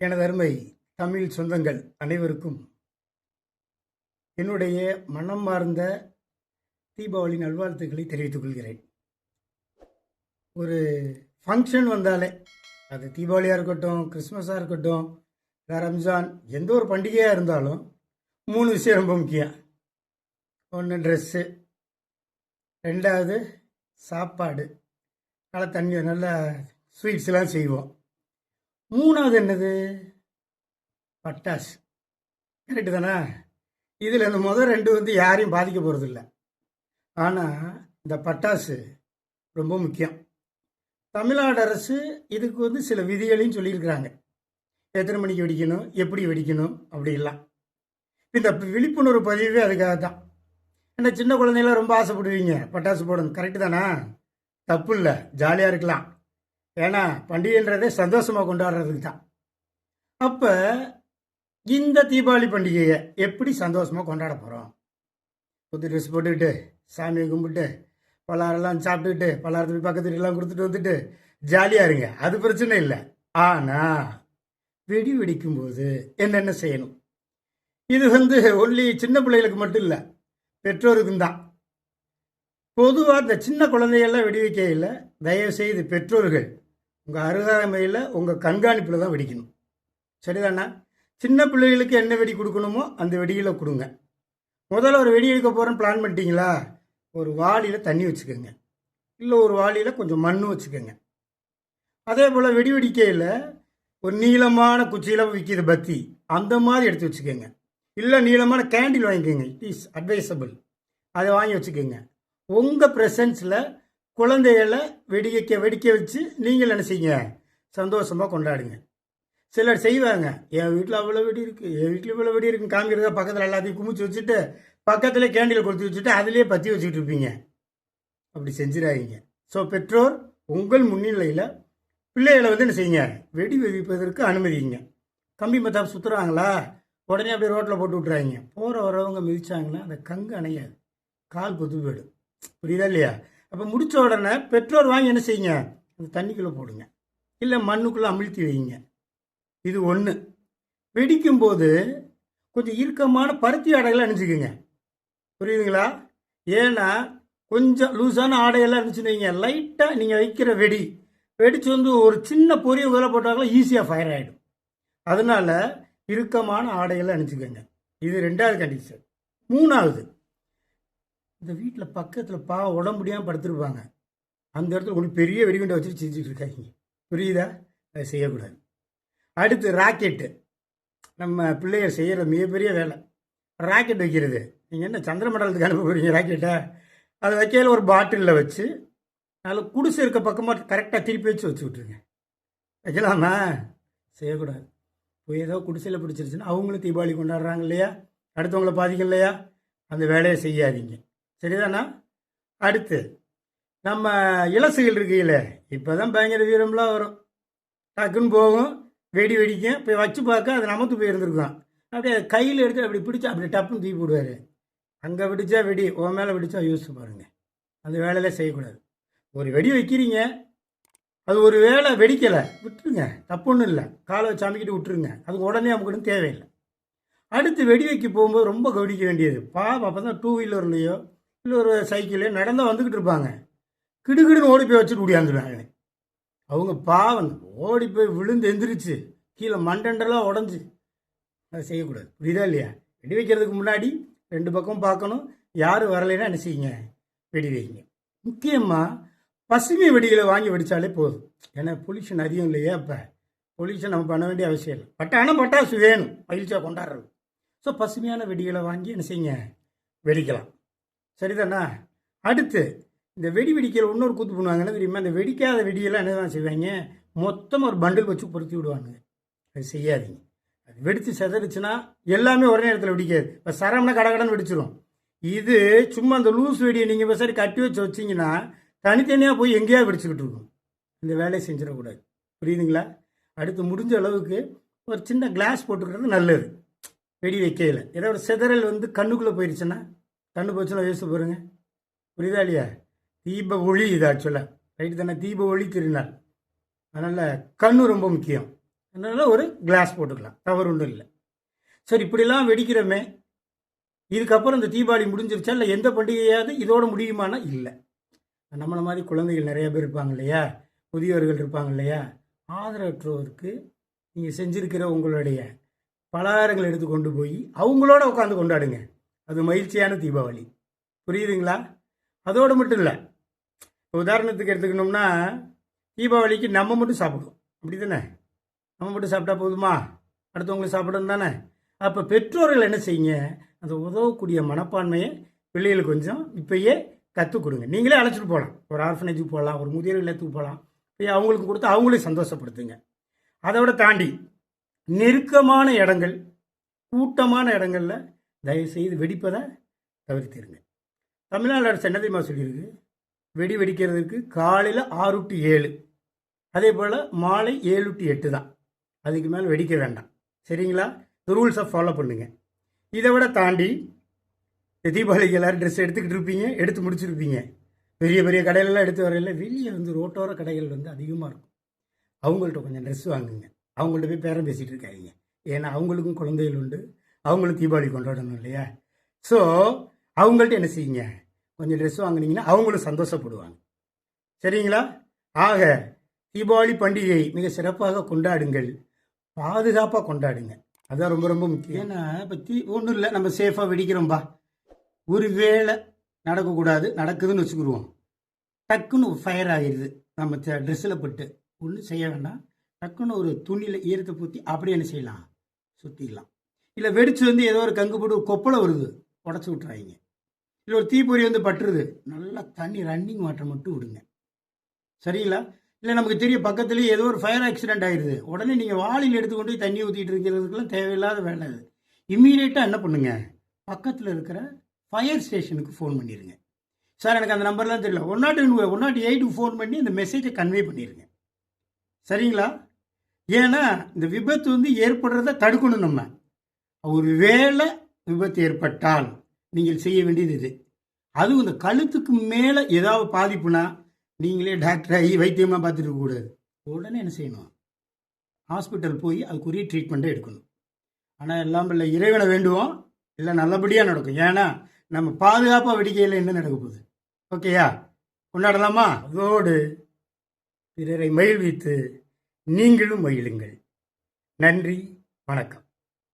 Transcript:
எனது அருமை தமிழ் சொந்தங்கள் அனைவருக்கும் என்னுடைய மனம் மார்ந்த தீபாவளி நல்வாழ்த்துக்களை தெரிவித்துக் கொள்கிறேன். ஒரு ஃபங்க்ஷன் வந்தாலே அது தீபாவளியாக இருக்கட்டும், கிறிஸ்மஸாக இருக்கட்டும், ரம்ஜான், எந்த ஒரு பண்டிகையாக இருந்தாலும் 3 விஷயம் ரொம்ப முக்கியம். ஒன்று ட்ரெஸ்ஸு, 2வது சாப்பாடு, நல்லா தண்ணி, நல்லா ஸ்வீட்ஸ்லாம் செய்வோம். 3வது என்னது? பட்டாசு. கரெக்டு தானே? இதில் இந்த முதல் 2 வந்து யாரையும் பாதிக்க போகிறதில்ல. ஆனால் இந்த பட்டாசு ரொம்ப முக்கியம். தமிழ்நாடு அரசு இதுக்கு வந்து சில விதிகளையும் சொல்லியிருக்கிறாங்க. எத்தனை மணிக்கு வெடிக்கணும், எப்படி வெடிக்கணும் அப்படிலாம். இந்த விழிப்புணர்வு பதிவே அதுக்காக தான். ஏன்னா சின்ன குழந்தைங்களாம் ரொம்ப ஆசைப்படுவீங்க பட்டாசு போடணும். கரெக்டு தானே? தப்பு இல்லை, ஜாலியாக இருக்கலாம். ஏன்னா பண்டிகைன்றதே சந்தோஷமாக கொண்டாடுறதுக்கு தான். அப்போ இந்த தீபாவளி பண்டிகையை எப்படி சந்தோஷமாக கொண்டாட போகிறோம்? புது ட்ரெஸ் போட்டுக்கிட்டு, சாமியை கும்பிட்டு, பலகாரெல்லாம் சாப்பிட்டுக்கிட்டு, பலகாரத்துக்கு பக்கத்து வீட்டுலாம் கொடுத்துட்டு வந்துட்டு ஜாலியாக இருங்க, அது பிரச்சனை இல்லை. ஆனால் வெடி வெடிக்கும்போது என்னென்ன செய்யணும்? இது வந்து ஒன்லி சின்ன பிள்ளைகளுக்கு மட்டும் இல்லை, பெற்றோருக்கும் தான். பொதுவாக இந்த சின்ன குழந்தைகள்லாம் வெடி வைக்கையில் தயவுசெய்து பெற்றோர்கள் உங்கள் அருகாமையில் உங்கள் கண்காணிப்பில் தான் வெடிக்கணும். சரிதானா? சின்ன பிள்ளைகளுக்கு என்ன வெடி கொடுக்கணுமோ அந்த வெடியில் கொடுங்க. முதல்ல ஒரு வெடி எடுக்க போகிறேன்னு பிளான் பண்ணிட்டீங்களா? ஒரு வாளியில் தண்ணி வச்சுக்கோங்க, இல்லை ஒரு வாளியில் கொஞ்சம் மண் வச்சுக்கோங்க. அதே போல் வெடி வெடிக்கையில் ஒரு நீளமான குச்சியில் விற்கிது பத்தி, அந்த மாதிரி எடுத்து வச்சுக்கோங்க. இல்லை நீளமான கேண்டில் வாங்கிக்கோங்க, இட் இஸ் அட்வைசபிள். அதை வாங்கி வச்சுக்கோங்க. உங்கள் ப்ரெசன்ஸில் குழந்தைகளை வெடிக்க வச்சு நீங்கள் என்ன செய்யுங்க, சந்தோஷமாக கொண்டாடுங்க. சிலர் செய்வாங்க, என் வீட்டில் அவ்வளோ வெடி இருக்குது, என் வீட்டில் இவ்வளோ வெடி இருக்குன்னு காமிக்கிறதா பக்கத்தில் எல்லாத்தையும் குமிச்சு வச்சுட்டு பக்கத்தில் கேண்டில் கொடுத்து வச்சுட்டு அதிலே பற்றி வச்சுக்கிட்டு இருப்பீங்க. அப்படி செஞ்சிடாதீங்க. ஸோ பெற்றோர் உங்கள் முன்னிலையில் பிள்ளைகளை வந்து என்ன செய்யுங்க, வெடி வெடிப்பதற்கு அனுமதிங்க. கம்பி மத்தாப்பு சுற்றுறாங்களா, உடனே அப்படியே ரோட்டில் போட்டு விட்றாங்க. போகிற வரவங்க மிதிச்சாங்கன்னா அந்த கங்கு அணையாது, கால் பொத்து போயிடும். புரியுதா இல்லையா? அப்போ முடித்த உடனே பெற்றோர் வாங்கி என்ன செய்யுங்க, அந்த தண்ணிக்குள்ளே போடுங்க, இல்லை மண்ணுக்குள்ளே அமிழ்த்தி வைங்க. இது ஒன்று. வெடிக்கும்போது கொஞ்சம் இறுக்கமான பருத்தி ஆடைகளை அணிஞ்சுக்குங்க. புரியுதுங்களா? ஏன்னா கொஞ்சம் லூஸான ஆடையெல்லாம் இருந்துச்சுன்னு வைங்க, லைட்டாக நீங்கள் வைக்கிற வெடிச்சு வந்து ஒரு சின்ன பொரிய உதல போட்டாலும் ஈஸியாக ஃபயர் ஆகிடும். அதனால இறுக்கமான ஆடையெல்லாம் அணிஞ்சுக்கோங்க. இது 2வது கண்டிஷன். 3வது, இந்த வீட்டில் பக்கத்தில் உடம்பு முடியாமல் படுத்துருப்பாங்க, அந்த இடத்துல கொஞ்சம் பெரிய வெடிகுண்டை வச்சுட்டு செஞ்சுட்டு இருக்காங்க. புரியுதா? அதை செய்யக்கூடாது. அடுத்து ராக்கெட்டு. நம்ம பிள்ளைகள் செய்கிற மிகப்பெரிய வேலை ராக்கெட் வைக்கிறது. நீங்கள் என்ன சந்திர மண்டலத்துக்கு அனுப்ப போகிறீங்க ராக்கெட்டை? அதை வைக்கையில் ஒரு பாட்டிலில் வச்சு அதில் குடிசை இருக்க பக்கமாக கரெக்டாக திருப்பி வச்சு விட்ருங்க. வைக்கலாமா? செய்யக்கூடாது. இப்போ ஏதோ குடிசையில் பிடிச்சிருச்சுன்னா அவங்களும் தீபாவளி கொண்டாடுறாங்க இல்லையா, அடுத்தவங்களை பாதிக்கும் இல்லையா, அந்த வேலையை செய்யாதீங்க. சரிதானா? அடுத்து நம்ம இலசுகள் இருக்கையில் இப்போ தான் பயங்கர வீரம்லாம் வரும், டக்குன்னு போகும், வெடி வெடிக்கும், போய் வச்சு பார்க்க அது நமத்து போயிருந்துருக்கும். அப்படியே கையில் எடுத்து அப்படி பிடிச்சா அப்படி டப்புன்னு தூக்கி போடுவார். அங்கே வெடிச்சா வெடி, உன் மேலே வெடிச்சா யோசிச்சு பாருங்கள். அந்த வேலையில செய்யக்கூடாது. ஒரு வெடி வைக்கிறீங்க, அது ஒரு வேளை வெடிக்கலை, விட்டுருங்க, தப்பு ஒன்றும் இல்லை, காலை வச்சு அமைக்கிட்டு விட்டுருங்க, அதுக்கு உடனே நமக்கு தேவையில்லை. அடுத்து வெடி வைக்க போகும்போது ரொம்ப கவனிக்க வேண்டியது, அப்போ தான் 2 வீலர்லையோ இல்லை ஒரு சைக்கிளையோ நடந்தால் வந்துக்கிட்டு இருப்பாங்க, கிடுகிடுன்னு ஓடி போய் வச்சுட்டு ஓடியாந்துடுவாங்க. அவங்க பாவம் ஓடி போய் விழுந்து எந்திரிச்சு கீழே மண்டெண்டெல்லாம் உடஞ்சி. அதை செய்யக்கூடாது. புரியுதா இல்லையா? வெடி வைக்கிறதுக்கு முன்னாடி 2 பக்கம் பார்க்கணும். யாரும் வரலைன்னா என்ன செய்யுங்க, வெடி வைங்க. முக்கியமாக பசுமை வெடிகளை வாங்கி வெடித்தாலே போதும். ஏன்னா பொல்யூஷன் அதிகம் இல்லையா? இப்போ பொல்யூஷன் நம்ம பண்ண வேண்டிய அவசியம் இல்லை. ஆனால் பட்டாசு வேணும் மகிழ்ச்சியாக கொண்டாடுறது. ஸோ பசுமையான வெடிகளை வாங்கி என்ன செய்யுங்க, வெடிக்கலாம். சரிதானா? அடுத்து இந்த வெடி வெடிக்கிற இன்னொரு கூத்து பண்ணுவாங்க, என்ன தெரியுமா? இந்த வெடிக்காத வெடியெல்லாம் என்ன தான் செய்வாங்க, மொத்தமாக ஒரு பண்டில் வச்சு பொருத்தி விடுவாங்க. அது செய்யாதீங்க. அது வெடித்து செதறிச்சுன்னா எல்லாமே ஒரே நேரத்தில் வெடிக்காது. இப்போ சரம்னா கடகடன்னு வெடிச்சிடும். இது சும்மா அந்த லூஸ் வெடியை நீங்கள் இப்போ சரி கட்டி வச்சு வச்சிங்கன்னா தனித்தனியாக போய் எங்கேயா வெடிச்சுக்கிட்டு இருக்கும். இந்த வேலையை செஞ்சிடக்கூடாது. புரியுதுங்களா? அடுத்து முடிஞ்ச அளவுக்கு ஒரு சின்ன கிளாஸ் போட்டுக்கிறது நல்லது. வெடி வைக்கையில் ஏதோ ஒரு செதறல் வந்து கண்ணுக்குள்ளே போயிடுச்சுன்னா, கண்ணு போச்சுன்னா யோசிச்சு பாருங்க. புரியுதா இல்லையா? தீப ஒளி இது ஆக்சுவலாக, ரைட்டு தானே? தீப ஒளி திருநாள். அதனால் கண்ணு ரொம்ப முக்கியம். அதனால் ஒரு கிளாஸ் போட்டுக்கலாம், தவறு ஒன்றும் இல்லை. சரி, இப்படிலாம் வெடிக்கிறோமே, இதுக்கப்புறம் இந்த தீபாவளி முடிஞ்சிருச்சா, இல்லை எந்த பண்டிகையாவது இதோட முடியுமானா இல்லை. நம்மளை மாதிரி குழந்தைகள் நிறைய பேர் இருப்பாங்க இல்லையா, முதியோர்கள் இருப்பாங்க இல்லையா, ஆதரவற்றோருக்கு நீங்கள் செஞ்சுருக்கிற உங்களுடைய பலகாரங்களை எடுத்து கொண்டு போய் அவங்களோட உட்காந்து கொண்டாடுங்க. அது மகிழ்ச்சியான தீபாவளி. புரியுதுங்களா? அதோடு மட்டும் இல்லை, உதாரணத்துக்கு எடுத்துக்கணும்னா, தீபாவளிக்கு நம்ம மட்டும் சாப்பிடுவோம், அப்படி தானே? நம்ம மட்டும் சாப்பிட்டா போதுமா? அடுத்தவங்களுக்கு சாப்பிடணும் தானே? அப்போ பெற்றோர்கள் என்ன செய்யுங்க, அந்த உதவக்கூடிய மனப்பான்மையை பிள்ளைகளுக்கு கொஞ்சம் இப்பயே கற்றுக் கொடுங்க. நீங்களே அழைச்சிட்டு போகலாம், ஒரு ஆர்ஃபனேஜுக்கு போகலாம், ஒரு முதியோர் இல்லத்துக்கு போகலாம், போய் அவங்களுக்கு கொடுத்து அவங்களையும் சந்தோஷப்படுத்துங்க. அதோட தாண்டி நெருக்கமான இடங்கள், கூட்டமான இடங்களில் தயவுசெய்து வெடிப்பதை தவிர்த்திருங்க. தமிழ்நாடு அரசு என்ன தெரியுமா சொல்லியிருக்கு, வெடி வெடிக்கிறதுக்கு காலையில் 6 to 7, அதே போல் மாலை 7 to 8 தான், அதுக்கு மேலே வெடிக்க வேண்டாம். சரிங்களா? இந்த ரூல்ஸை ஃபாலோ பண்ணுங்க. இதை விட தாண்டி தீபாவளிக்கு எல்லோரும் ட்ரெஸ் எடுத்துக்கிட்டு இருப்பீங்க, எடுத்து முடிச்சிருப்பீங்க. பெரிய பெரிய கடையிலலாம் எடுத்து வரையில வெளியே ரோட்டோர கடைகள் அதிகமாக இருக்கும். அவங்கள்ட்ட கொஞ்சம் ட்ரெஸ் வாங்குங்க. அவங்கள்ட்ட போய் பேரம் பேசிகிட்டு இருக்காங்க. ஏன்னா அவங்களுக்கும் குழந்தைகள் உண்டு, அவங்களும் தீபாவளி கொண்டாடணும் இல்லையா? ஸோ அவங்கள்ட்ட என்ன செய்யுங்க, கொஞ்சம் ட்ரெஸ் வாங்கினீங்கன்னா அவங்களும் சந்தோஷப்படுவாங்க. சரிங்களா? ஆக தீபாவளி பண்டிகை மிக சிறப்பாக கொண்டாடுங்கள், பாதுகாப்பாக கொண்டாடுங்க. அதுதான் ரொம்ப ரொம்ப முக்கியம். ஏன்னா இப்போ ஒன்றும் இல்லை, நம்ம சேஃபாக வெடிக்கிறோம்பா, ஒரு வேளை நடக்கக்கூடாது, நடக்குதுன்னு வச்சுக்கிடுவோம், டக்குன்னு ஃபயர் ஆகிடுது, நம்ம ட்ரெஸ்ஸில் பட்டு ஒன்றும் செய்ய வேண்டாம். டக்குன்னு ஒரு துணியில் ஈரத்தை பூற்றி அப்படியே என்ன செய்யலாம், சுற்றிடலாம். இல்லை வெடிச்சு ஏதோ ஒரு கங்கு போட்டு கொப்பளை வருது, உடச்சி விட்றாங்க. இல்லை ஒரு தீப்பொறி பட்டுருது, நல்லா தண்ணி ரன்னிங் வாட்டர் மட்டும் விடுங்க. சரிங்களா? இல்லை நமக்கு தெரியும் பக்கத்துலேயே ஏதோ ஒரு ஃபயர் ஆக்சிடென்ட் ஆயிடுது, உடனே நீங்கள் வாளியில் எடுத்துக்கொண்டு போய் தண்ணி ஊற்றிட்டு இருக்கிறதுக்கெல்லாம் தேவையில்லாத வேலை அது. இம்மீடியட்டாக என்ன பண்ணுங்க, பக்கத்தில் இருக்கிற ஃபயர் ஸ்டேஷனுக்கு ஃபோன் பண்ணிடுங்க. சார் எனக்கு அந்த நம்பர்லாம் தெரியல, 108க்கு ஃபோன் பண்ணி அந்த மெசேஜை கன்வே பண்ணிடுங்க. சரிங்களா? ஏன்னா இந்த விபத்து ஏற்படுறத தடுக்கணும். நம்ம ஒரு வேளை விபத்து ஏற்பட்டால் நீங்கள் செய்ய வேண்டியது இது. அதுவும் இந்த கழுத்துக்கு மேலே ஏதாவது பாதிப்புனா நீங்களே டாக்டர் ஆகி வைத்தியமாக பார்த்துட்டு இருக்கக்கூடாது. உடனே என்ன செய்யணும், ஹாஸ்பிட்டல் போய் அதுக்குரிய ட்ரீட்மெண்ட்டை எடுக்கணும். ஆனால் எல்லாம் இல்லை, இறைவனை வேண்டுவோம், இல்லை நல்லபடியாக நடக்கும். ஏன்னா நம்ம பாதுகாப்பாக வெடிக்கையில் என்ன நடக்க போகுது? ஓகேயா? கொண்டாடலாமா? அதோடு பிறரை மகிழ்வித்து நீங்களும் மகிழுங்கள். நன்றி, வணக்கம்.